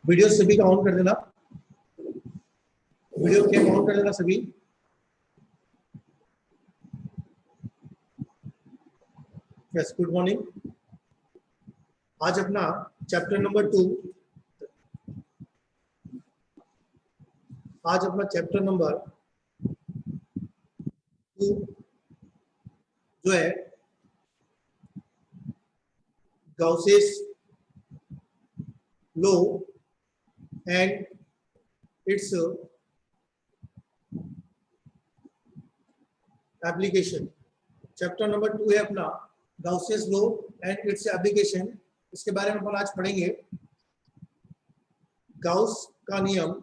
Video सभी का on कर देना, वीडियो कैम ऑन कर देना सभी। Yes, good morning. आज अपना चैप्टर नंबर 2, आज अपना चैप्टर नंबर 2 जो है Gauss's law and its application. Chapter number 2 है अपना Gauss's law and its application. इसके बारे में अपन आज पढ़ेंगे। गाउस का नियम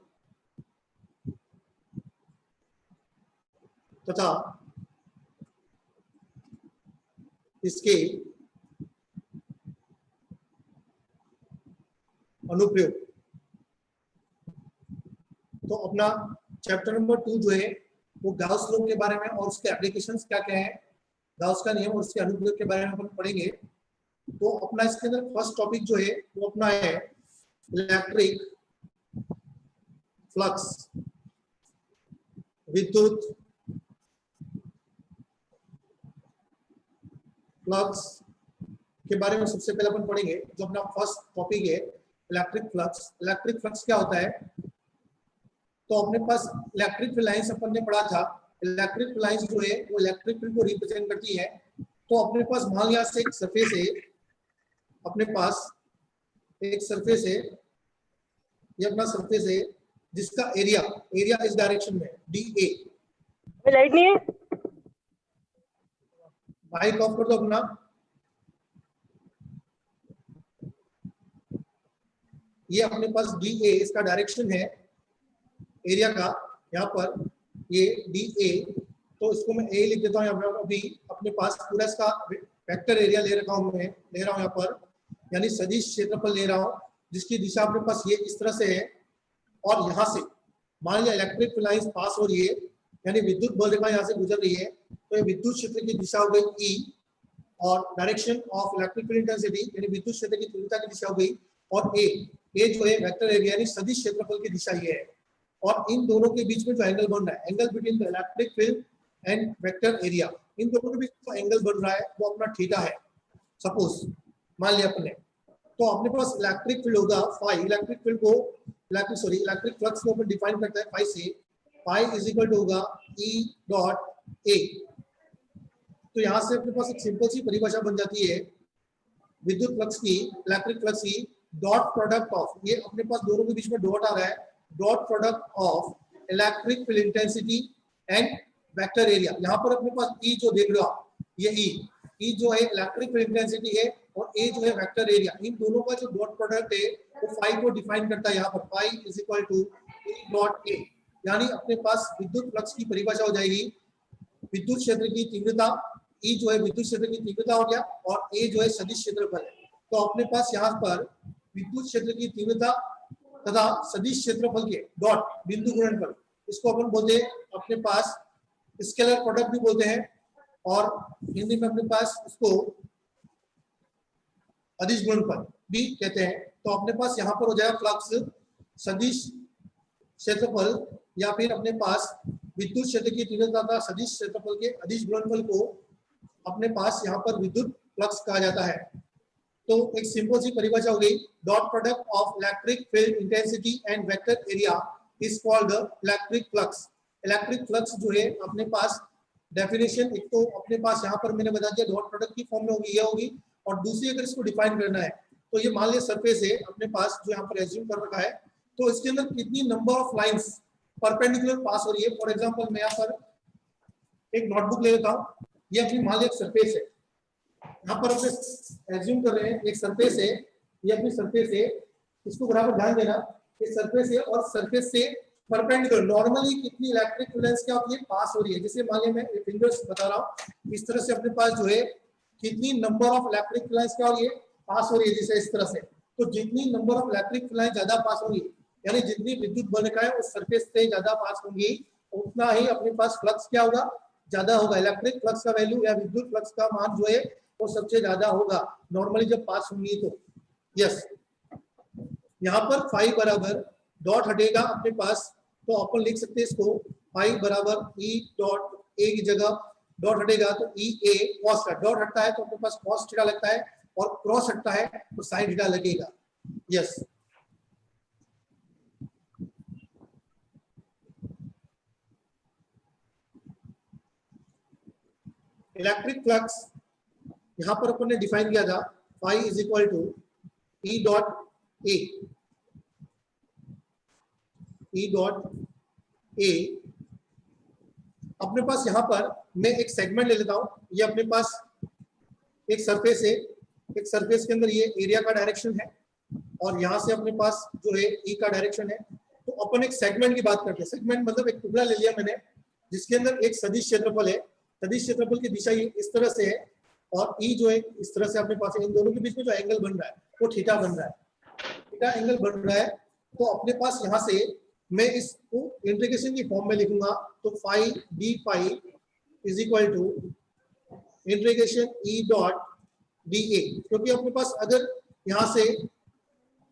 तथा इसके अनुप्रयोग। तो अपना चैप्टर नंबर 2 जो है वो गाउस लॉ के बारे में और उसके एप्लीकेशंस क्या क्या है, गाउस का नियम और उसके अनुप्रयोग के बारे में अपन पढ़ेंगे। तो अपना इसके अंदर फर्स्ट टॉपिक जो है वो अपना है इलेक्ट्रिक फ्लक्स, विद्युत फ्लक्स के बारे में सबसे पहले अपन पढ़ेंगे। जो अपना फर्स्ट टॉपिक है इलेक्ट्रिक फ्लक्स। इलेक्ट्रिक फ्लक्स क्या होता है? तो अपने पास इलेक्ट्रिक लाइंस अपन ने पढ़ा था। इलेक्ट्रिक लाइंस जो है वो इलेक्ट्रिक फील्ड को रिप्रेजेंट करती है। तो अपने पास मान लिया से एक सरफेस है, अपने पास एक सरफेस है, ये अपना सरफेस है जिसका एरिया इस डायरेक्शन में DA। लाइट नहीं है, माइक ऑफ कर दो अपना। ये अपने पास DA इसका डायरेक्शन है एरिया का, यहाँ पर ये DA। तो इसको मैं A लिख देता हूँ यहाँ पर। अभी अपने पास पूरा इसका वेक्टर एरिया ले रखा हूँ, मैं ले रहा हूँ यहाँ पर, यानी सदिश क्षेत्रफल ले रहा हूँ जिसकी दिशा अपने पास ये इस तरह से है। और यहाँ से मान लिया इलेक्ट्रिक लाइंस पास हो रही है, यानी विद्युत बल रेखा यहाँ से गुजर रही है। तो ये विद्युत क्षेत्र की दिशा हो गई E, और direction of electric field intensity यानी विद्युत क्षेत्र की तीव्रता की दिशा हो गई। और ए जो है वेक्टर एरिया यानी सदिश क्षेत्रफल की दिशा ये है। और इन दोनों के बीच में जो एंगल बन रहा है, angle between the electric field and vector area, इन दोनों के बीच जो एंगल बन रहा है वो अपना थीटा है। सपोज मान लिया अपने, तो अपने पास इलेक्ट्रिक फील्ड होगा फाई। इलेक्ट्रिक फील्ड को इलेक्ट्रिक फ्लक्स को अपन डिफाइन करता है फाई से। फाई इज इक्वल टू होगा E डॉट A। तो यहाँ से अपने पास एक सिंपल सी परिभाषा बन जाती है विद्युत फ्लक्स की, इलेक्ट्रिक फ्लक्स की। डॉट प्रोडक्ट ऑफ, ये अपने पास दोनों के बीच में डॉट आ रहा है, dot product of electric field intensity and vector area. यहाँ पर अपने पास E जो देख रहे हो आप, ये E जो है इलेक्ट्रिक फील्ड इंटेंसिटी है और A जो है वेक्टर एरिया। इन दोनों का जो डॉट प्रोडक्ट है वो फाई को डिफाइन करता है। यहाँ पर phi is equal to E dot A, यानी अपने पास विद्युत फ्लक्स की परिभाषा हो जाएगी विद्युत क्षेत्र की तीव्रता। E जो है विद्युत क्षेत्र की तीव्रता हो गया और A जो है सदिश क्षेत्रफल है। तो अपने पास यहाँ पर विद्युत क्षेत्र की तीव्रता तथा सदिश क्षेत्रफल के डॉट बिंदु गुणनफल, इसको अपन बोलते हैं अपने पास स्केलर प्रोडक्ट भी बोलते हैं, और हिंदी में अपने पास इसको अदिश गुणनफल भी कहते हैं। तो अपने पास यहाँ पर हो जाएगा फ्लक्स सदिश क्षेत्रफल, या फिर अपने पास विद्युत क्षेत्र की तीव्रता तथा सदिश क्षेत्रफल के अदिश गुणनफल को अपने पास यहाँ पर विद्युत फ्लक्स कहा जाता है। तो एक सिंपल सी परिभाषा हो गई, dot product of electric field intensity and vector area is called electric flux. Electric flux जो है अपने पास डेफिनेशन, एक तो अपने पास यहाँ पर मैंने बता दिया डॉट प्रोडक्ट की फॉर्म में होगी, ये होगी। और दूसरी अगर इसको डिफाइन करना है तो ये मान लिया सरफेस है अपने पास जो यहाँ पर एज्यूम कर रखा है, तो इसके अंदर कितनी नंबर ऑफ लाइंस परपेंडिकुलर पास हो रही है। फॉर एग्जांपल मैं यहाँ पर एक नोटबुक ले लेता हूँ, ये अपनी मान लिया एक सरफेस है, यहाँ पर अपने एज्यूम कर रहे हैं एक सरफेस है, ये अपनी सरफेस है, इसको बराबर ध्यान देना, ये सरफेस है और सरफेस से परपेंडिकुलर नॉर्मली कितनी इलेक्ट्रिक लाइंस क्या होती है पास हो रही है। जैसे मान लिया मैं फिंगर्स बता रहा हूँ, इस तरह से अपने पास जो है कितनी नंबर ऑफ इलेक्ट्रिक लाइंस क्या हो रही है पास हो रही है, जैसे इस तरह से। तो जितनी नंबर ऑफ इलेक्ट्रिक लाइंस ज्यादा पास होंगी यानी जितनी विद्युत बलकाएं उस सरफेस से ज्यादा पास होंगी उतना ही अपने पास फ्लक्स क्या होगा, ज्यादा होगा। इलेक्ट्रिक फ्लक्स का वैल्यू या विद्युत फ्लक्स का मान जो है वो सबसे ज्यादा होगा नॉर्मली जब पास होंगी तो। यस, यहाँ पर फाई बराबर डॉट हटेगा अपने पास, तो अपन लिख सकते हैं इसको फाई बराबर ई डॉट ए की जगह डॉट हटेगा तो ई ए कॉस का, डॉट हटता है तो अपने पास कॉस थीटा लगता है और क्रॉस हटता है तो साइन थीटा लगेगा। यस, इलेक्ट्रिक फ्लक्स यहां पर अपन ने डिफाइन किया था phi is equal to E dot A, E dot A. अपने पास यहाँ पर मैं एक सेगमेंट ले लेता हूं, ये अपने पास एक सरफेस है, एक सरफेस के अंदर ये एरिया का डायरेक्शन है और यहाँ से अपने पास जो है ई का डायरेक्शन है। तो अपन एक सेगमेंट की बात करते हैं। सेगमेंट मतलब एक टुकड़ा ले लिया मैंने जिसके अंदर एक सदिश क्षेत्रफल है, सदिश क्षेत्रफल की दिशा ये इस तरह से है और ई जो है इस तरह से अपने पास है। इन दोनों के बीच में जो एंगल बन रहा है वो थीटा बन रहा है, थीटा एंगल बन रहा है। तो अपने पास यहाँ से मैं इसको इंटीग्रेशन की फॉर्म में लिखूंगा तो phi d phi is equal to integration E dot D A, क्योंकि अपने पास अगर यहाँ से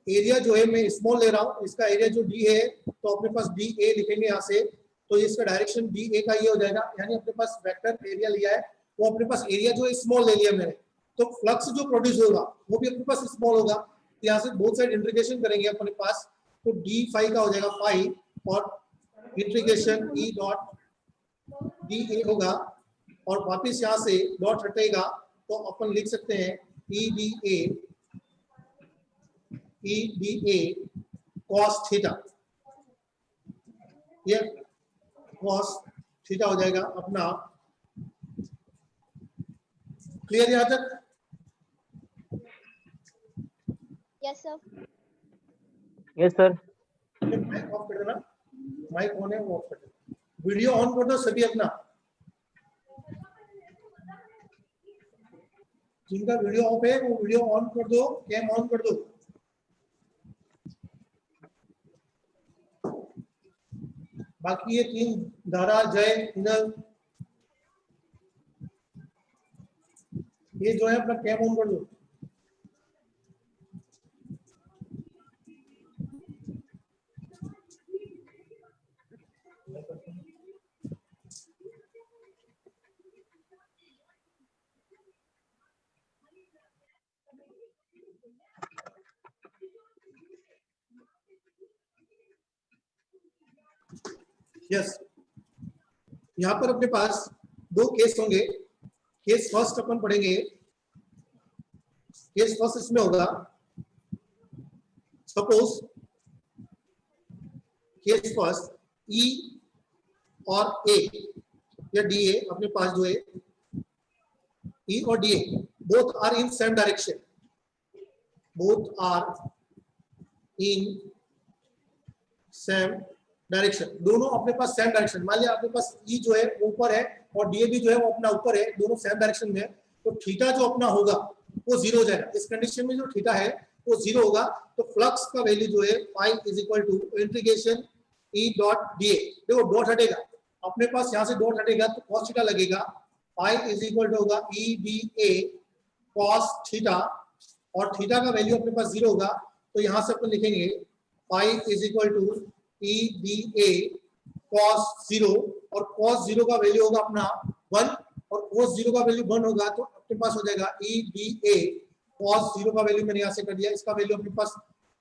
एरिया जो है मैं स्मॉल ले रहा हूँ, इसका एरिया जो डी है तो अपने पास डी ए लिखेंगे यहाँ से, तो इसका डायरेक्शन डी ए का ये हो जाएगा। यानी अपने पास वेक्टर एरिया लिया है, वो अपने पास एरिया जो है स्मॉल ले लिया मैंने, तो फ्लक्स जो प्रोड्यूस होगा वो भी अपने पास स्मॉल होगा। यहाँ से बोथ साइड इंटीग्रेशन करेंगे अपने पास तो डी फाई का हो जाएगा फाई और integration E dot D A होगा और वापिस यहाँ से डॉट हटेगा तो अपन लिख सकते हैं E D A cos theta, ये कॉस थीटा हो जाएगा अपना। क्लियर यहाँ तक? Yes sir. Yes sir. Mike off कर देना, माइक ऑन है वो ऑफ कर देना, वीडियो ऑन कर दो सभी अपना, जिनका वीडियो ऑफ है वो वीडियो ऑन कर दो, कैम ऑन कर दो। बाकी ये तीन धारा जय हिनल ये जो है अपना कैम ऑन कर दो। यस, यहाँ पर अपने पास दो केस होंगे। केस फर्स्ट अपन पढ़ेंगे, केस फर्स्ट इसमें होगा सपोज केस फर्स्ट ई और ए या डी ए अपने पास जो है ई और D A both are in same direction, both are in same direction, दोनों अपने पास सेम डायरेक्शन। मान लिया अपने पास ई जो है ऊपर है और डी ए भी जो है वो अपना ऊपर है, दोनों सेम डायरेक्शन में, तो थीटा जो अपना होगा वो जीरो हो जाएगा। इस कंडीशन में जो थीटा है वो जीरो होगा तो फ्लक्स का वैल्यू जो है phi is equal to integration E dot D A. देखो डॉट हटेगा अपने पास, यहाँ से डॉट हटेगा तो कॉस थीटा लगेगा, फाई इज इक्वल टू होगा E D A cos theta और थीटा का वैल्यू अपने पास जीरो होगा तो यहाँ से अपन लिखेंगे phi is equal to E D A cos zero और कॉस जीरो का वैल्यू होगा अपना 1 और कॉस जीरो का वैल्यू 1 होगा तो अपने पास हो जाएगा E D A cos zero का वैल्यू मैंने यहाँ से कर दिया, इसका वैल्यू अपने पास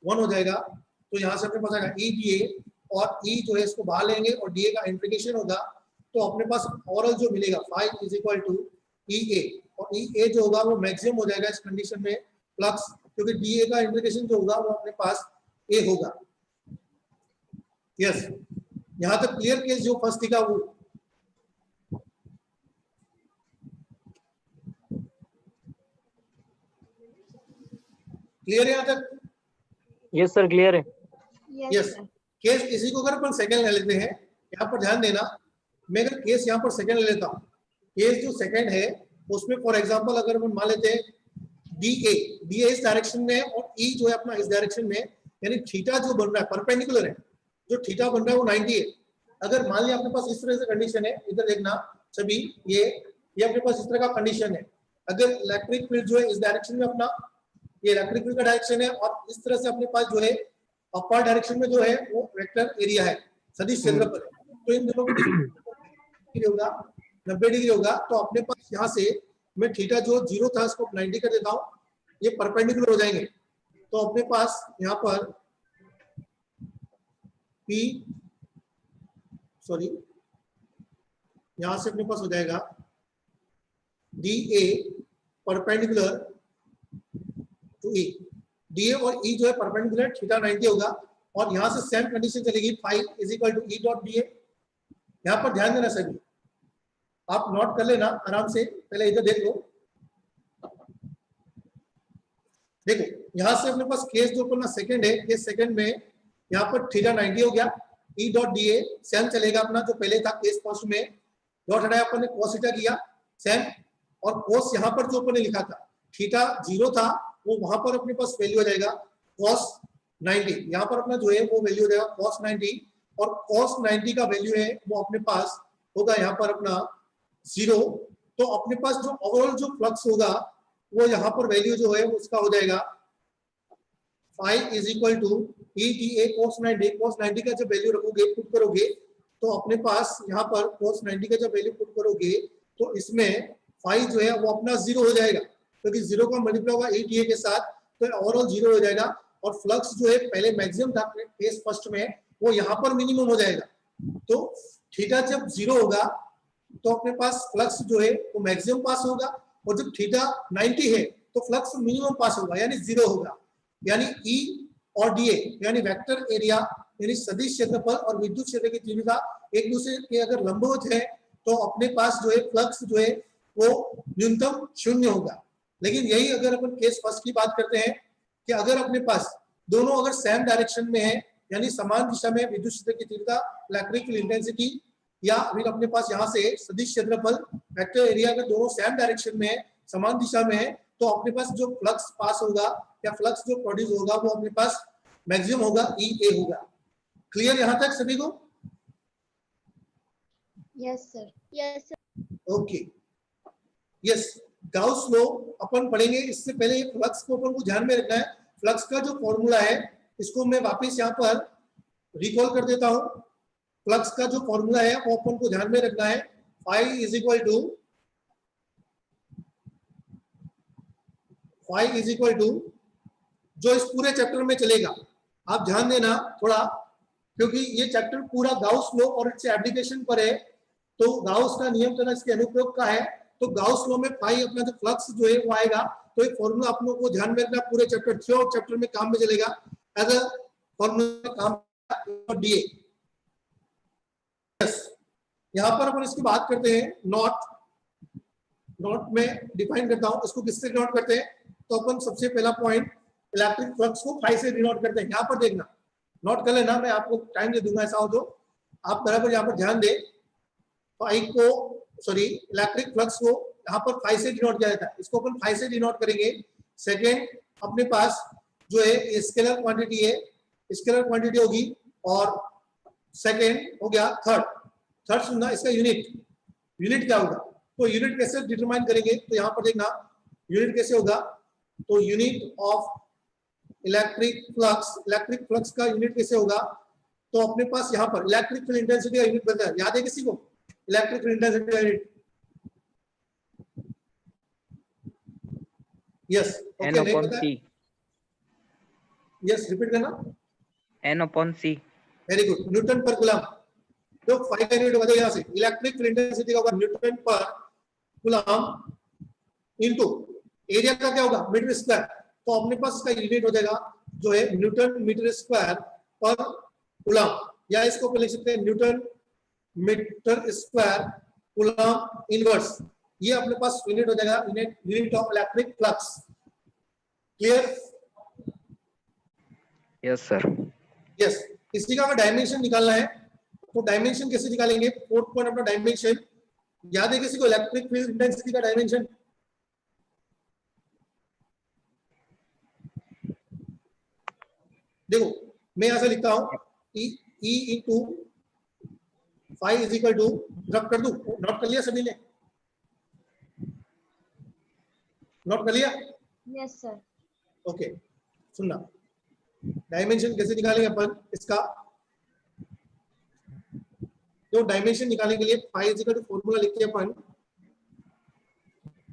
1 हो जाएगा तो यहाँ से अपने पास आएगा ई डी ए और ई जो है इसको बाहर लेंगे और डी ए का इंटीग्रेशन होगा तो अपने पास ओवरऑल जो मिलेगा फाई इज इक्वल टू ई ए और ई ए जो होगा वो मैक्सिमम हो जाएगा इस कंडीशन में फ्लक्स, क्योंकि डी ए का इंटीग्रेशन जो होगा वो अपने पास ए होगा। यस, यहाँ तक क्लियर केस जो फर्स्ट थी का वो क्लियर है यहाँ तक? यस सर क्लियर है। यस, केस इसी को अगर अपन सेकंड ले लेते हैं, यहाँ पर ध्यान देना, मैं अगर केस यहाँ पर सेकंड ले लेता हूँ, केस जो सेकंड है उसमें फॉर एग्जांपल अगर अपन मान लेते हैं डी ए इस डायरेक्शन में और ई जो है अपना इस डायरेक्शन में, यानी थीटा जो बन रहा है परपेंडिकुलर है, जो थीटा बन रहा है वो 90 है। अगर मान लिया अपने पास इस तरह से कंडीशन है, इधर देखना सभी, ये अपने पास इस तरह का कंडीशन है, अगर इलेक्ट्रिक फील्ड जो है इस डायरेक्शन में अपना, ये इलेक्ट्रिक फील्ड का डायरेक्शन है, और इस तरह से अपने पास जो है अपर डायरेक्शन में जो है वो वेक्टर एरिया है, सदिश क्षेत्रफल है, तो इन दोनों की होगा 90 डिग्री होगा। तो अपने पास यहाँ से मैं थीटा जो 0 था इसको 90 कर देता हूँ, ये परपेंडिकुलर हो जाएंगे, तो अपने पास यहाँ पर P सॉरी यहां से अपने पास हो जाएगा DA perpendicular to E, DA और E जो है परपेंडिकुलर थीटा 90 होगा, और यहां से सेम कंडीशन चलेगी phi is equal to E dot DA। यहां पर ध्यान देना सभी, आप नोट कर लेना आराम से, पहले इधर देख लो, देखो यहां से अपने पास केस जो अपना सेकंड है, केस सेकंड में यहाँ पर थीटा 90 हो गया, E डॉट DA सेम चलेगा अपना जो पहले था केस फर्स्ट में, डॉट हटाया अपन ने cos थीटा किया सेम, और cos यहाँ पर जो अपन ने लिखा था थीटा 0 था, वो वहां पर अपने पास वैल्यू आ जाएगा cos 90, यहाँ पर अपना जो है वो वैल्यू हो जाएगा cos 90, और cos 90 का वैल्यू है वो अपने पास होगा यहाँ पर अपना 0। तो अपने पास जो ओवरऑल जो फ्लक्स होगा वो यहाँ पर वैल्यू जो है उसका हो जाएगा phi is equal to E DA cos 90, cos 90 का जब वैल्यू रखोगे पुट करोगे तो अपने पास यहाँ पर cos 90 का जब वैल्यू पुट करोगे तो इसमें फाई जो है वो अपना 0 हो जाएगा, क्योंकि 0 का मल्टीप्लाई होगा E DA के साथ, तो ओवरऑल 0 हो जाएगा, और फ्लक्स जो है पहले मैक्सिमम था केस फर्स्ट में वो यहाँ पर मिनिमम हो जाएगा। तो थीटा जब 0 होगा तो अपने पास फ्लक्स जो है वो मैक्सिमम पास होगा, और जब थीटा 90 है तो फ्लक्स मिनिमम पास होगा यानी 0 होगा, यानी E और DA यानी वेक्टर एरिया यानी सदिश क्षेत्रफल और विद्युत क्षेत्र की तीव्रता एक दूसरे के अगर लंबवत है तो अपने पास जो है फ्लक्स जो है वो न्यूनतम 0 होगा। लेकिन यही अगर अपन केस फर्स्ट की बात करते हैं कि अगर अपने पास दोनों अगर सेम डायरेक्शन में है, यानी समान दिशा में विद्युत क्षेत्र की तीव्रता इलेक्ट्रिकल इंटेंसिटी, या फिर अपने पास यहाँ से सदिश क्षेत्रफल वेक्टर एरिया अगर दोनों सेम डायरेक्शन में है, समान दिशा में है, तो अपने पास जो फ्लक्स पास होगा या फ्लक्स जो प्रोड्यूस होगा वो अपने पास मैक्सिमम होगा, EA होगा। क्लियर यहां तक सभी को? Yes, sir. Yes, sir. Okay yes, Gauss law अपन पढ़ेंगे, इससे पहले ये फ्लक्स को अपन को ध्यान में रखना है। फ्लक्स का जो फॉर्मूला है इसको मैं वापस यहाँ पर रिकॉल कर देता हूँ। फ्लक्स का जो फॉर्मूला है वो अपन को ध्यान में रखना है, फाई इज इक्वल टू जो इस पूरे चैप्टर में चलेगा, आप ध्यान देना थोड़ा, क्योंकि ये चैप्टर पूरा गाउस लॉ और इससे एप्लीकेशन पर है, तो गाउस का नियम तो इसके अनुप्रयोग का है, तो गाउस लॉ में फाई अपना जो फ्लक्स जो है वो आएगा, तो एक फॉर्मूला आप लोगों को ध्यान में रखना, पूरे चैप्टर 3 और चैप्टर में काम में चलेगा एज अ फॉर्मूला काम DA। यस, यहाँ पर अपन इसकी बात करते हैं, नॉट में डिफाइन करता हूँ इसको, किससे डिनोट करते हैं, तो अपन सबसे पहला पॉइंट इलेक्ट्रिक फ्लक्स को फाई से डिनोट करते हैं। यहाँ पर देखना, नोट कर लेना, मैं आपको टाइम दे दूंगा ऐसा हो तो आप बराबर यहाँ पर ध्यान दे। फाई को सॉरी इलेक्ट्रिक फ्लक्स को यहाँ पर फाई से डिनोट किया जाता है, इसको अपन फाई से डिनोट करेंगे। सेकेंड अपने पास जो है स्केलर क्वांटिटी है, स्केलर क्वांटिटी होगी, और सेकेंड हो गया थर्ड सुनना, इसका यूनिट क्या होगा, तो यूनिट कैसे डिटरमाइन करेंगे, तो यहाँ पर देखना यूनिट कैसे होगा, तो यूनिट ऑफ इलेक्ट्रिक फ्लक्स का यूनिट कैसे होगा, तो अपने पास यहाँ पर इलेक्ट्रिक फील्ड इंटेंसिटी का यूनिट बनता है, याद है किसी को इलेक्ट्रिक फील्ड इंटेंसिटी का unit? Yes okay, yes repeat करना, N/C। वेरी गुड, न्यूटन पर कूलम। तो फाई का यूनिट होगा यहाँ से इलेक्ट्रिक फील्ड इंटेंसिटी का होगा न्यूटन पर कूलम इनटू एरिया का क्या होगा मीटर स्क्वायर, तो अपने पास इसका यूनिट हो जाएगा जो है न्यूटन मीटर स्क्वायर पर कूलम, या इसको लिख सकते हैं newton metre square coulomb inverse, ये अपने पास यूनिट हो जाएगा unit of electric flux. Clear? Yes sir. Yes, इसी का अगर डायमेंशन निकालना है तो डायमेंशन कैसे निकालेंगे, फोर्थ पॉइंट अपना डायमेंशन याद है किसी को, इलेक्ट्रिक फील्ड इंटेंसिटी का डायमेंशन? देखो मैं यहां से लिखता हूं E into 5 is equal to, drop कर दूं, नोट कर लिया सभी ने, नोट कर लिया? Yes, sir. ओके सुनना, डायमेंशन कैसे निकालेंगे अपन इसका, तो डायमेंशन निकालने के लिए phi is equal to formula लिख के अपन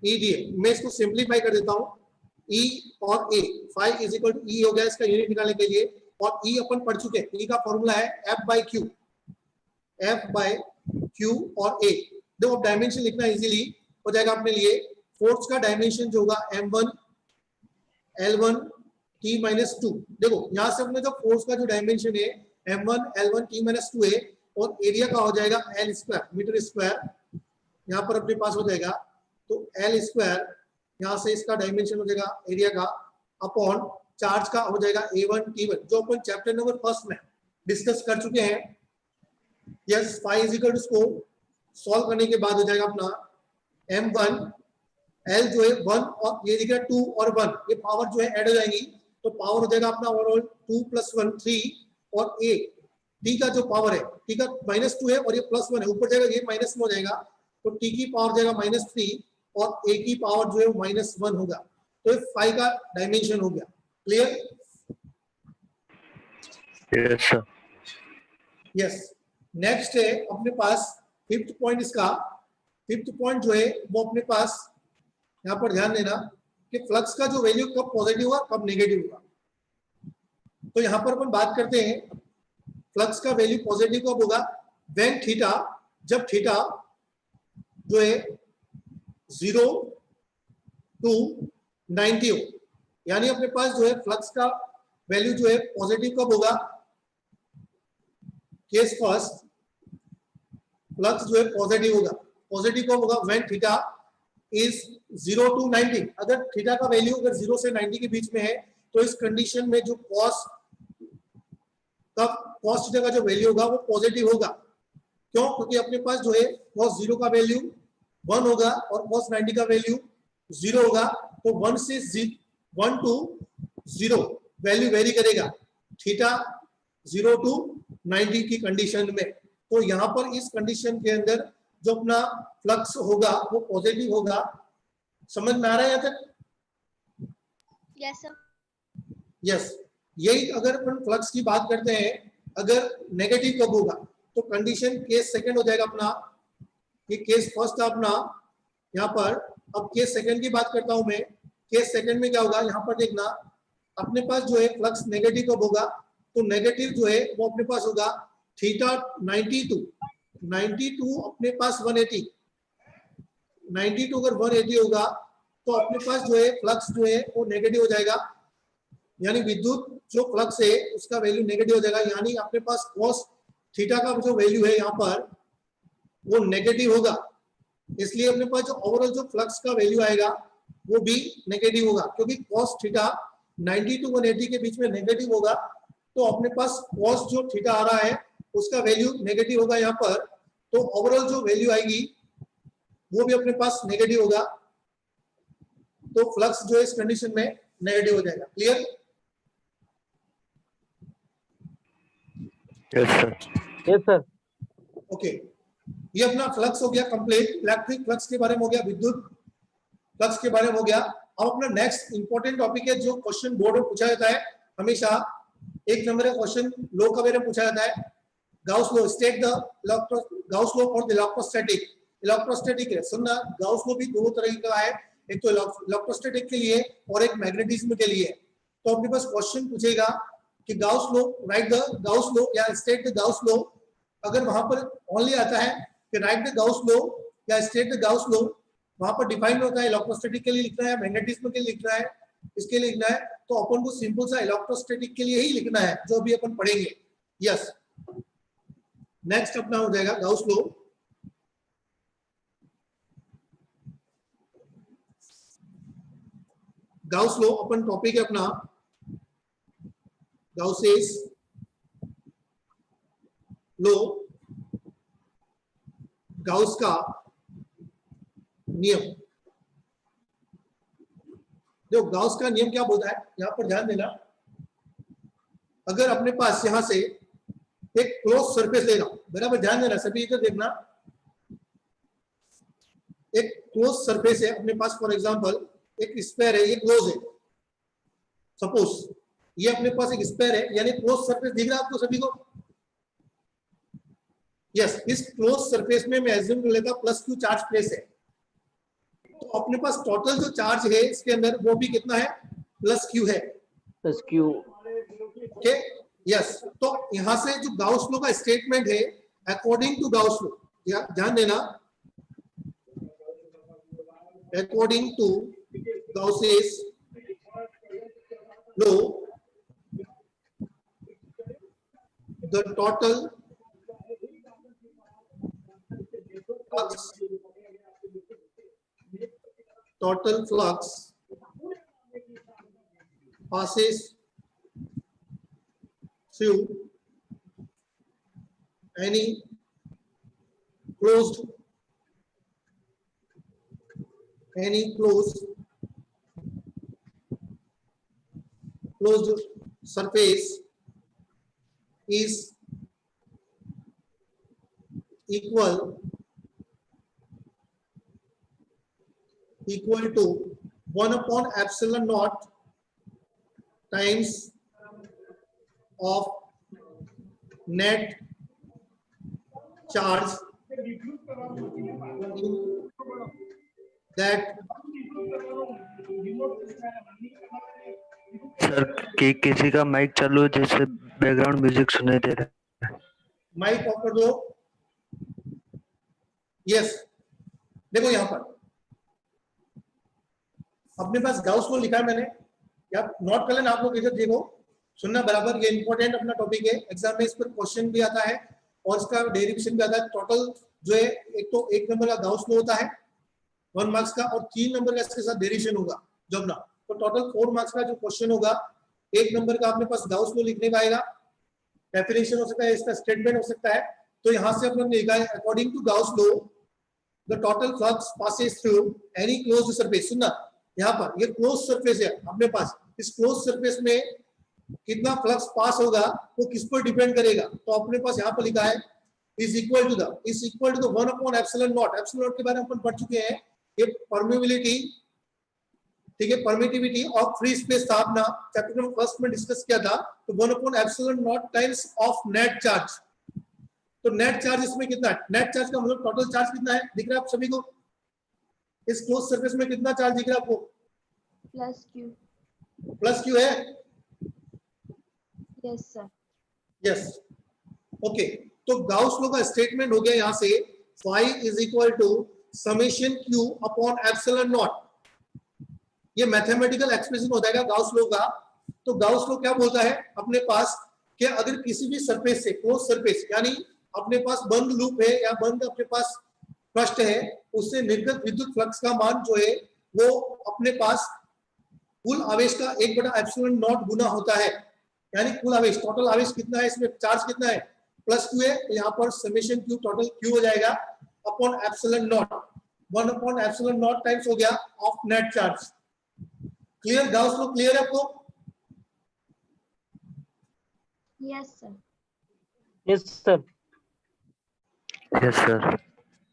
ई डी ए, मैं इसको सिंपलीफाई कर देता हूं, ई और ए, फाई इज इक्वल टू ई हो गया इसका यूनिट निकालने के लिए, और ई अपन पढ़ चुके हैं, ई का फॉर्मूला है F by Q, F by Q और ए। देखो डायमेंशन लिखना इजीली हो जाएगा अपने लिए, फोर्स का डायमेंशन जो होगा m1 L1 T माइनस 2, देखो यहां से अपने जो फोर्स का जो डायमेंशन है m1 L1 T माइनस 2 है, और एरिया का हो जाएगा L स्क्वायर, मीटर स्क्वायर यहाँ पर अपने पास हो जाएगा, तो L स्क्वायर यहाँ से इसका डायमेंशन हो जाएगा एरिया का, अपॉन चार्ज का हो जाएगा A1 T1, जो अपन चैप्टर नंबर फर्स्ट में डिस्कस कर चुके हैं। Yes, phi is equal to, इसको सॉल्व करने के बाद हो जाएगा अपना m1 L जो है 1 और ये दिख रहा है 2 और 1, ये पावर जो है ऐड हो जाएंगी, तो पावर हो जाएगा अपना ओवरऑल 2 प्लस 1 3, और a t का जो पावर है, t का माइनस 2 है और ये प्लस 1 है, ऊपर जाएगा ये माइनस में हो जाएगा, तो t की पावर जाएगा माइनस 3 और a की पावर जो है वो माइनस 1 होगा, तो ये 5 का डायमेंशन हो गया। Clear? Yes sir. Yes, next है अपने पास फिफ्थ पॉइंट, इसका फिफ्थ पॉइंट जो है वो अपने पास यहाँ पर ध्यान देना कि फ्लक्स का जो वैल्यू कब पॉजिटिव होगा कब नेगेटिव होगा। तो यहाँ पर अपन बात करते हैं फ्लक्स का वैल्यू पॉजिटिव कब होगा, व्हेन थीटा, जब थीटा जो है 0 to 90 हो, यानी अपने पास जो है फ्लक्स का वैल्यू जो है पॉजिटिव कब होगा, केस फर्स्ट फ्लक्स जो है पॉजिटिव होगा, पॉजिटिव कब होगा, व्हेन थीटा इज 0 to 90, अगर थीटा का वैल्यू अगर 0 से 90 के बीच में है, तो इस कंडीशन में जो कॉस थीटा का जो वैल्यू होगा वो पॉजिटिव होगा। क्यों? क्योंकि अपने पास जो है कॉस 0 का वैल्यू 1 होगा और कॉस 90 का वैल्यू 0 होगा, तो 1 से 1 to 0 वैल्यू वेरी करेगा थीटा 0 to 90 की कंडीशन में। तो यहाँ पर इस कंडीशन के अंदर जो अपना फ्लक्स होगा वो पॉजिटिव होगा। समझ में आ रहा है यहाँ तक? Yes, sir. यस, यही अगर अपन फ्लक्स की बात करते हैं, अगर नेगेटिव कब होगा, तो कंडीशन केस सेकंड हो जाएगा अपना, ये केस फर्स्ट था अपना यहाँ पर, अब केस सेकंड की बात करता हूं मैं। केस सेकंड में क्या होगा, यहाँ पर देखना अपने पास जो है फ्लक्स नेगेटिव कब होगा, तो नेगेटिव जो है वो अपने पास होगा थीटा 92 अपने पास 180, 92 अगर 180 होगा तो अपने पास जो है फ्लक्स जो है वो नेगेटिव हो जाएगा, यानी विद्युत जो फ्लक्स है उसका वैल्यू नेगेटिव हो जाएगा, यानी अपने पास cos थीटा का जो वैल्यू है यहाँ पर वो नेगेटिव होगा। इसलिए अपने पास जो ओवरऑल जो फ्लक्स का वैल्यू आएगा वो भी नेगेटिव होगा, क्योंकि cos थीटा 90 to 180 के बीच में नेगेटिव होगा, तो अपने पास cos जो थीटा आ रहा है उसका वैल्यू नेगेटिव होगा यहाँ पर, तो ओवरऑल जो वैल्यू आएगी वो भी अपने पास नेगेटिव होगा, तो फ्लक्स जो है इस कंडीशन में नेगेटिव हो जाएगा। Clear? Yes sir. Yes sir. Okay, ये अपना फ्लक्स हो गया कंप्लीट, इलेक्ट्रिक फ्लक्स के बारे में हो गया, विद्युत फ्लक्स के बारे में हो गया। अब अपना नेक्स्ट इंपॉर्टेंट टॉपिक है जो क्वेश्चन बोर्ड में पूछा जाता है हमेशा, एक नंबर का क्वेश्चन लो का बारे में पूछा जाता है, Gauss law, state the Gauss law for the electrostatic. Electrostatic है, सुनना, गाउस लॉ भी दो तरह का है, एक तो इलेक्ट्रोस्टैटिक के लिए और एक मैग्नेटिज्म के लिए। तो अपने पास क्वेश्चन पूछेगा कि Gauss law, right the Gauss law या स्टेट द गाउस लॉ, अगर वहां पर ओनली आता है कि राइट द गाउस लॉ या स्टेट द गाउस लॉ, वहां पर डिफाइन होता है इलेक्ट्रोस्टैटिक के लिए लिखना है, मैग्नेटिज्म के लिए लिखना है, इसके लिए लिखना है, तो अपन को सिंपल सा इलेक्ट्रोस्टैटिक के लिए ही लिखना है जो भी अपन पढ़ेंगे। यस, नेक्स्ट अपना हो जाएगा गाउस लॉ। गाउस लॉ अपन टॉपिक है अपना गाउसेस लॉ, गाउस का नियम। जो गाउस का नियम क्या बोलता है, यहां पर ध्यान देना, अगर अपने पास यहाँ से एक क्लोज सरफेस ले रहा हूं, बराबर ध्यान देना सभी, इधर देखना, एक क्लोज सरफेस है अपने पास, फॉर एग्जांपल एक स्फीयर है, ये क्लोज है, सपोज ये अपने पास एक स्फीयर है, यानी क्लोज सरफेस दिख रहा है आपको सभी को? यस, इस क्लोज सरफेस में मैं एज्यूम कर लेता प्लस क्यू चार्ज प्लेस है, तो अपने पास टोटल जो चार्ज है इसके अंदर वो भी कितना है? प्लस क्यू है, प्लस क्यू। Okay yes. तो यहां से जो गाउस लॉ का स्टेटमेंट है, अकॉर्डिंग टू गाउस लॉ, ध्यान देना, according to Gauss's law the total flux passes through any closed surface is equal to 1 upon epsilon naught times of net charge that sir कि किसी का mic चालू है, जैसे बैकग्राउंड म्यूजिक सुनाई दे रहा है। माइक ऑफ कर दो। यस, देखो यहां पर अपने पास गाउस लॉ लिखा है मैंने, या नोट कर लेना आप लोग, इधर देखो सुनना बराबर, ये इंपॉर्टेंट अपना टॉपिक है, एग्जाम में इस पर क्वेश्चन भी आता है और इसका डेरिवेशन भी आता है। टोटल जो है एक तो 1 नंबर का गाउस लॉ होता है 1 मार्क्स का, और 3 नंबर का इसके साथ डेरिवेशन होगा जब ना, तो टोटल 4 मार्क्स का जो क्वेश्चन होगा, 1 नंबर का अपने पास गाउस लॉ लिखने का आएगा, डेफिनेशन हो सकता है, इसका स्टेटमेंट हो सकता है। तो यहां से अपने लिखा है according to Gauss law the total flux passes through any closed surface. सुनना, यहाँ पर ये क्लोज सरफेस है अपने पास, इस क्लोज सरफेस में कितना फ्लक्स पास होगा वो किस पर डिपेंड करेगा, तो अपने पास यहाँ पर लिखा है is equal to the 1 upon epsilon naught. Epsilon naught के बारे में अपन पढ़ चुके हैं, ये परमिबिलिटी, ठीक है, परमिटिविटी ऑफ फ्री स्पेस था अपना चैप्टर नंबर फर्स्ट में डिस्कस किया था। तो 1 upon epsilon not times of net charge, तो नेट चार्ज इसमें कितना है? नेट चार्ज का मतलब टोटल चार्ज कितना है, दिख रहा है आप सभी को? इस क्लोज सरफेस में कितना चार्ज दिख रहा है आपको? प्लस क्यू है। Yes sir. Yes, okay. तो गाउस लॉ का स्टेटमेंट हो गया यहां से, phi is equal to summation q upon epsilon naught, ये मैथमेटिकल एक्सप्रेशन हो जाएगा गाउस लॉ का। तो गाउस लॉ क्या बोलता है अपने पास कि अगर किसी भी सरफेस से, क्लोज सरफेस यानी अपने पास बंद लूप है या बंद अपने पास पृष्ठ है, उससे निर्गत विद्युत फ्लक्स का मान जो है वो अपने पास कुल आवेश का 1/एप्सिलॉन नॉट गुना होता है, यानी कुल आवेश, टोटल आवेश कितना है, इसमें चार्ज कितना है, प्लस क्यू है, तो यहाँ पर समेशन क्यू टोटल क्यू हो जाएगा upon epsilon not, 1 upon epsilon not times हो गया of net charge. Clear? Gauss law clear है आपको? Yes sir. Yes sir. Yes sir.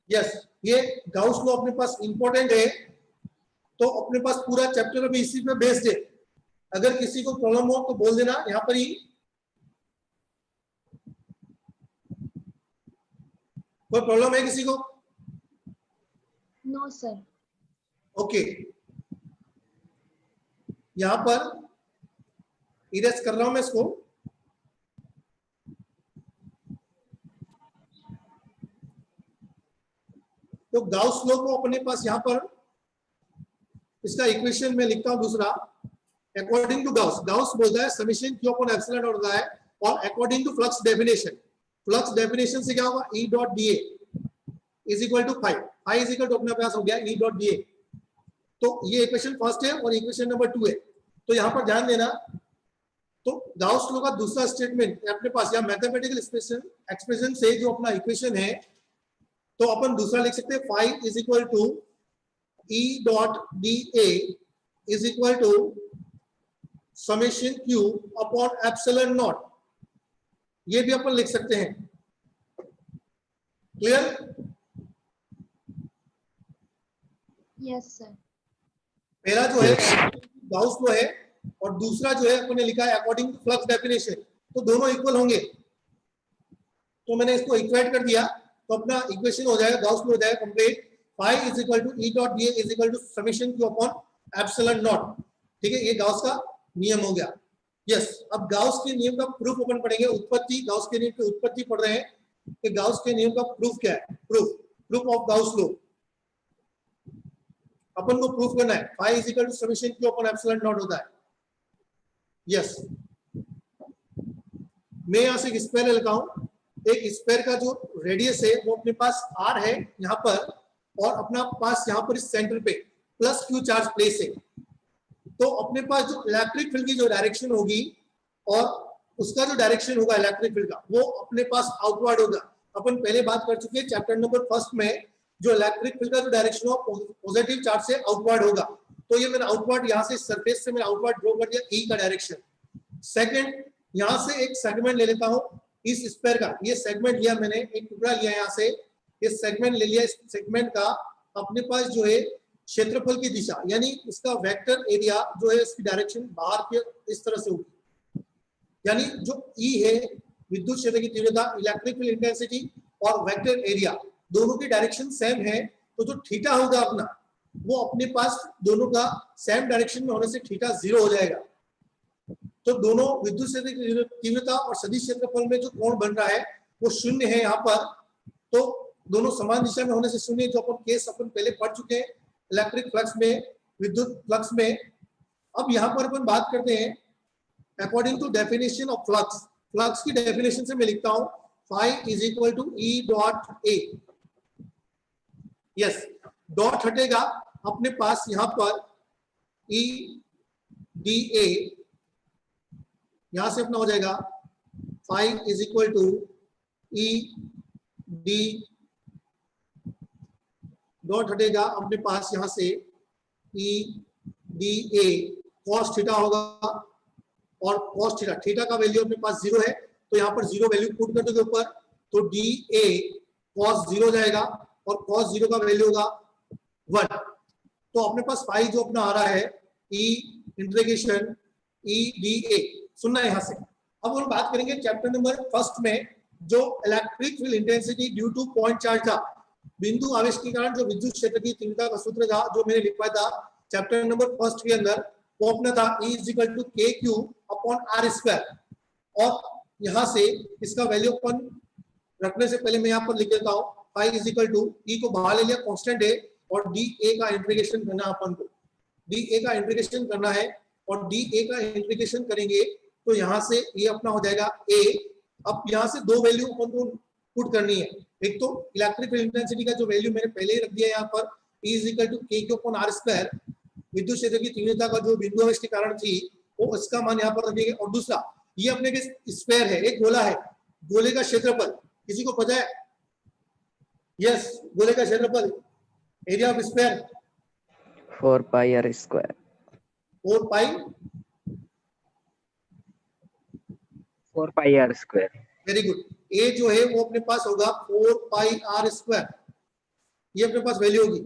Yes, ये गाउस लॉ अपने पास इंपॉर्टेंट है, तो अपने पास पूरा चैप्टर अभी इसी पे बेस्ड है। अगर किसी को प्रॉब्लम हो तो बोल देना, यहाँ पर ही कोई प्रॉब्लम है किसी को? No sir. ओके, यहां पर इरेज कर रहा हूं मैं इसको। तो गाउस लॉ को अपने पास यहां पर इसका इक्वेशन में लिखता हूं दूसरा, अकॉर्डिंग टू गाउस, गाउस बोलता है समेशन क्यू अपॉन एप्सिलॉन होता है, और according to flux definition, flux definition से क्या होगा, E dot dA is equal to phi, phi is equal to अपने पास हो गया E डॉट dA। तो ये इक्वेशन फर्स्ट है और इक्वेशन नंबर 2 है। तो यहां पर ध्यान देना, तो गाउस लॉ का दूसरा स्टेटमेंट अपने पास या मैथमेटिकल एक्सप्रेशन से जो अपना इक्वेशन है, तो अपन दूसरा लिख सकते हैं, phi is equal to E dot dA is equal to summation Q upon epsilon naught, ये भी अपन लिख सकते हैं। क्लियर? Yes, sir. पहला जो है Yes. गाउस लॉ है और दूसरा जो है अपन ने लिखा है अकॉर्डिंग टू फ्लक्स डेफिनेशन, तो दोनों इक्वल होंगे। तो मैंने इसको इक्वेट कर दिया, तो अपना इक्वेशन हो जाएगा, गाउस लॉ हो जाएगा complete. phi is equal to E dot D is equal to summation Q upon epsilon naught. ठीक है, ये गाउस का नियम हो गया। यस, अब गाउस के नियम का प्रूफ अपन पढ़ेंगे। उत्पत्ति, गाउस के नियम की उत्पत्ति पढ़ रहे हैं कि गाउस के नियम का प्रूफ क्या है। प्रूफ ऑफ गाउस लॉ अपन को प्रूफ करना है। phi is equal to summation Q upon epsilon naught होता है। यस, मैं यहां से एक स्क्वायर लेता हूं। एक स्क्वायर का जो रेडियस है वो अपने पास r है यहाँ पर, और अपना पास यहाँ पर इस सेंटर पे प्लस क्यू चार्ज प्लेस है। तो अपने पास जो इलेक्ट्रिक फील्ड की जो डायरेक्शन होगी और उसका जो डायरेक्शन होगा इलेक्ट्रिक फील्ड का, वो अपने पास आउटवर्ड होगा। अपन पहले बात कर चुके हैं चैप्टर नंबर 1 में, जो इलेक्ट्रिक फील्ड का जो डायरेक्शन हो पॉजिटिव चार्ज से आउटवर्ड होगा। तो ये मैंने आउटवर्ड यहाँ से सरफेस से मैंने आउटवर्ड ड्रॉ कर दिया ई का डायरेक्शन। सेकंड, यहाँ से एक सेगमेंट ले लेता हूँ इस स्क्वायर का। ये सेगमेंट लिया मैंने, एक टुकड़ा लिया यहाँ से, ये सेगमेंट ले लिया। इस सेगमेंट का अपने पास जो है क्षेत्रफल की दिशा, यानी इसका वेक्टर एरिया जो है इसकी डायरेक्शन बाहर के इस तरह से होगी। यानी जो ई है विद्युत क्षेत्र की तीव्रता, इलेक्ट्रिक फील्ड इंटेंसिटी और वेक्टर एरिया दोनों की डायरेक्शन सेम है, तो जो थीटा होगा अपना वो अपने पास दोनों का सेम डायरेक्शन में होने से थीटा 0 हो जाएगा। तो दोनों विद्युत क्षेत्र की तीव्रता और सदिश क्षेत्रफल में जो कोण बन रहा है वो शून्य है यहाँ पर। तो दोनों समान दिशा में होने से शून्य, जो अपन केस अपन पहले पढ़ चुके हैं इलेक्ट्रिक फ्लक्स में, विद्युत फ्लक्स में। अब यहाँ पर अपन बात करते हैं according to definition of flux. Flux की डेफिनेशन से मैं लिखता हूं phi is equal to E dot A. Yes, dot हटेगा अपने पास यहाँ पर ई डी ए, यहां से अपना हो जाएगा phi is equal to E D, dot हटेगा अपने पास यहां से E D A, cos theta होगा, और cos थीटा, थीटा का वैल्यू अपने पास 0 है, तो यहाँ पर 0 वैल्यू पुट कर दोगे ऊपर, तो डी ए cos 0 हो जाएगा और cos 0 का वैल्यू होगा 1। तो अपने पास phi जो अपना आ रहा है ई इंटीग्रेशन ई डी ए, सुनना है यहाँ से। अब हम बात करेंगे चैप्टर नंबर 1 में, जो electric field intensity due two point charge था, बिंदु आवेश के कारण जो विद्युत क्षेत्र की तीव्रता का सूत्र था, जो मैंने लिखवाया था चैप्टर नंबर 1 के अंदर, वो अपना था E is equal to K Q upon R square. और यहाँ से इसका वैल्यू अपन रखने से पहले मैं यहाँ पर लिख देता हूँ phi इज इक्वल टू ई को बाहर ले लिया, कांस्टेंट है, और डी ए का इंटीग्रेशन करना अपन को, डी ए का इंटीग्रेशन करना है, और डी ए का इंटीग्रेशन करेंगे तो यहाँ से ये अपना हो जाएगा ए। अब यहाँ से दो वैल्यू अपन को पुट करनी है। एक तो इलेक्ट्रिक फील्ड इंटेंसिटी का जो वैल्यू मैंने पहले ही रख दिया यहाँ पर E is equal to K Q upon R square, विद्युत क्षेत्र की तीव्रता का जो बिंदु आवेश के कारण थी वो इसका मान यहाँ पर रखेंगे। और दूसरा, ये अपने के स्क्वायर है, एक गोला है, गोले का क्षेत्रफल किसी को पता है? यस, गोले का क्षेत्रफल, area of square 4 pi r square. 4 pi 4 pi r square. Very good. ए जो है वो अपने पास होगा 4 पाई आर स्क्वायर, ये अपने पास वैल्यू होगी।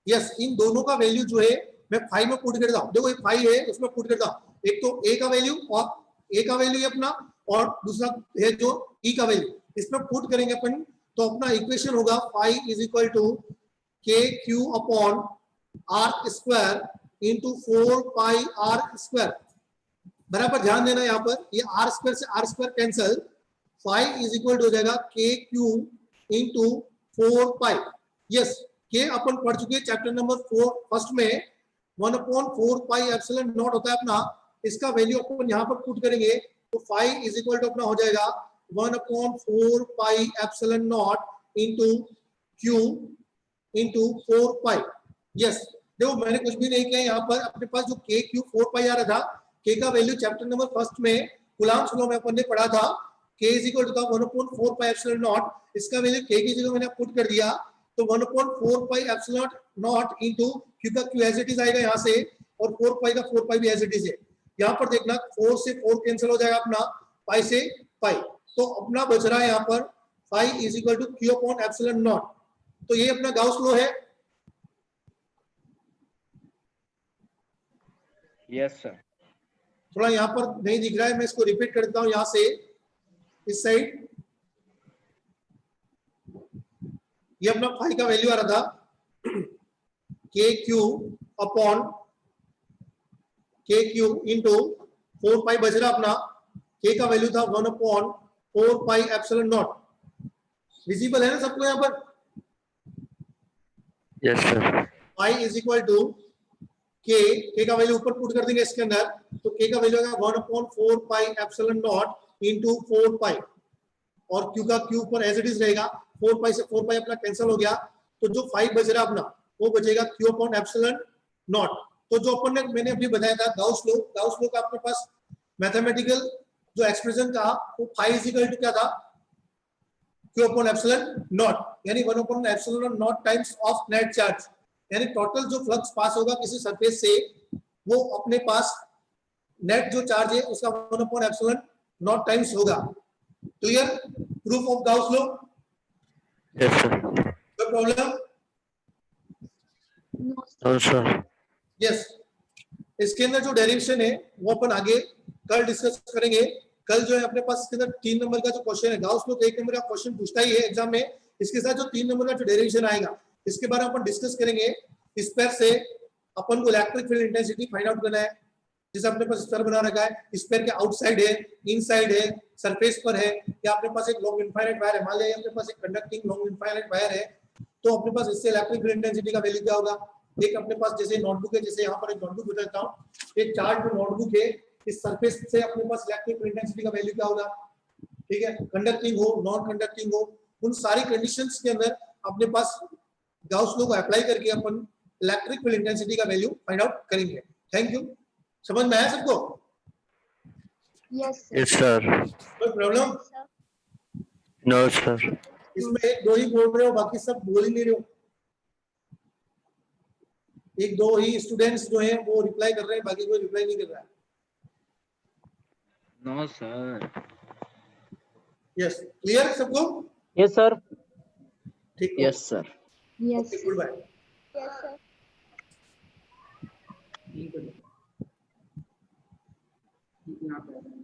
यस, इन दोनों का वैल्यू जो है मैं फाई में पुट करता हूँ। देखो एक फाई है, उसमें पुट करता हूँ, एक तो ए का वैल्यू, और ए का वैल्यू है अपना, और दूसरा है जो ई का वैल्यू, इसमें पुट करेंगे अपन, तो अपना इक्वेशन होगा phi is equal to K Q upon R square into 4 pi R square. बराबर ध्यान देना यहाँ पर, ये आर स्क्वायर से R square cancel, phi is equal to हो जाएगा के क्यू इंटू 4 पाई। यस, के अपन पढ़ चुके हैं चैप्टर नंबर 4 फर्स्ट में, 1/4 पाई एप्सिलॉन नॉट होता है अपना, इसका वैल्यू अपन यहाँ पर पुट करेंगे तो फाई इज इक्वल टू अपना हो जाएगा 1/4 पाई epsilon not into Q into 4 pi. Yes, देखो मैंने कुछ भी नहीं किया यहाँ पर, अपने पास जो के क्यू 4 पाई आ रहा था, के का वैल्यू चैप्टर नंबर 1 में कूलम्ब्स लॉ में अपन ने पढ़ा था, के इज इक्वल टू था 1/4 पाई एप्सिलॉन नॉट, इसका वैल्यू के की जगह मैंने पुट कर दिया, तो 1/4 पाई एप्सिलॉन नॉट इंटू क्यू का क्यू एज इट इज आएगा यहाँ से, और 4 पाई का 4 पाई भी एज इट इज है। यहाँ पर देखना 4 से 4 कैंसिल हो जाएगा अपना, पाई से पाई, तो अपना बच रहा है यहाँ पर phi is equal to Q upon epsilon naught. तो ये अपना गाउस लॉ है। Yes sir. थोड़ा यहाँ पर नहीं दिख रहा है, मैं इसको रिपीट कर देता हूं यहाँ से इस साइड। ये अपना फाई का वैल्यू आ रहा था K Q upon K Q into 4 pi बच रहा अपना, के का वैल्यू था 1 upon 4 pi epsilon naught. Visible है ना सबको यहाँ पर? Yes sir. Pi is equal to K का वैल्यू ऊपर पुट कर देंगे इसके अंदर, तो के का वैल्यू आएगा 1 upon 4 pi epsilon not into 4 पाई, और क्यू का क्यू पर एज इट इज रहेगा, 4 पाई से 4 पाई अपना कैंसिल हो गया, तो जो 5 बच रहा अपना वो बचेगा क्यू अपॉन एप्सिलॉन नॉट। तो जो अपन ने मैंने अभी बताया था गाउस लॉ का अपने पास मैथमेटिकल जो एक्सप्रेशन था वो फाई इज इक्वल टू क्या था, क्यू अपॉन एप्सिलॉन नॉट, यानी 1 upon epsilon not times of net charge, यानी टोटल जो फ्लक्स पास होगा किसी सरफेस से वो अपने पास नेट जो चार्ज है उसका 1 अपॉन एप्सिलॉन नॉट टाइम्स होगा। Clear? Proof of Gauss law? Yes sir. कोई problem? No, no sir. Yes. इसके अंदर जो डेरिवेशन है वो अपन आगे कल डिस्कस करेंगे। कल जो है अपने पास इसके अंदर 3 नंबर का जो क्वेश्चन है, गाउस लॉ 1 नंबर का क्वेश्चन पूछता ही है एग्जाम में, इसके साथ जो 3 नंबर का जो डेरिवेशन आएगा इसके बारे में अपन डिस्कस करेंगे। इस पर से अपन को electric field intensity find out करना है। जैसे अपने पास स्तर बना रखा है, इस पर के आउटसाइड है, इनसाइड है, सरफेस पर है, या अपने पास एक लॉन्ग इनफाइनाइट वायर है, मान लिया अपने पास एक कंडक्टिंग लॉन्ग इनफाइनाइट वायर है, तो अपने पास इससे इलेक्ट्रिक फील्ड इंटेंसिटी का वैल्यू क्या होगा। एक अपने पास जैसे नोटबुक है, जैसे यहाँ पर एक नोटबुक बताता हूँ, एक चार्ट जो नोटबुक है इस सरफेस से अपने पास इलेक्ट्रिक फील्ड इंटेंसिटी का वैल्यू क्या होगा। ठीक है, कंडक्टिंग हो नॉन कंडक्टिंग हो, उन सारी कंडीशंस के अंदर अपने पास गाउस लॉ को अप्लाई करके अपन इलेक्ट्रिक फील्ड इंटेंसिटी का वैल्यू फाइंड आउट करेंगे। Thank you. समझ में आया सबको? yes, sir. Yes sir. कोई प्रॉब्लम? Sir. No sir. इसमें एक दो ही बोल रहे हो, बाकी सब बोल ही नहीं रहे हो। एक दो ही स्टूडेंट्स जो हैं वो रिप्लाई कर रहे हैं, बाकी कोई रिप्लाई नहीं कर रहा है। No sir. यस, क्लियर सबको? Yes, sir. ठीक। Yes sir. Yes, sir. Good bye. Yes, sir. यहाँ पे